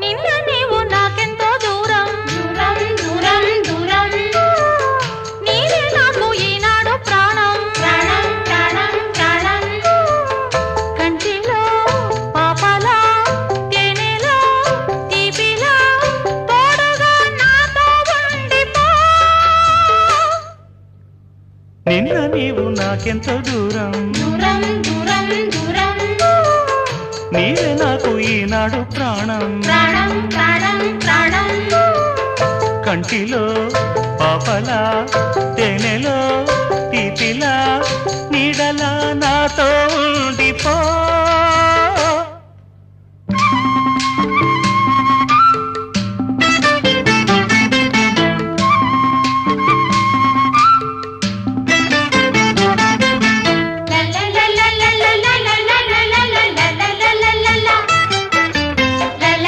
నిన్న నీవు నాకెంతో దూరం దూరం దూరం దూరం నీవే నాకు ఈనాడు ప్రాణం ప్రాణం ప్రాణం ప్రాణం కంటిలో పాపలా తేనెలో తీపిలా తోడుగా నాతో ఉండిపో నిన్న నీవు నాకెంతో దూరం దూరం దూరం దూరం నీవే నాకు ఈనాడు ప్రాణం ప్రాణం ప్రాణం ప్రాణం కంటిలో పాపలా తేనెలో తీపిలా నీడలా నాతో ఉండిపో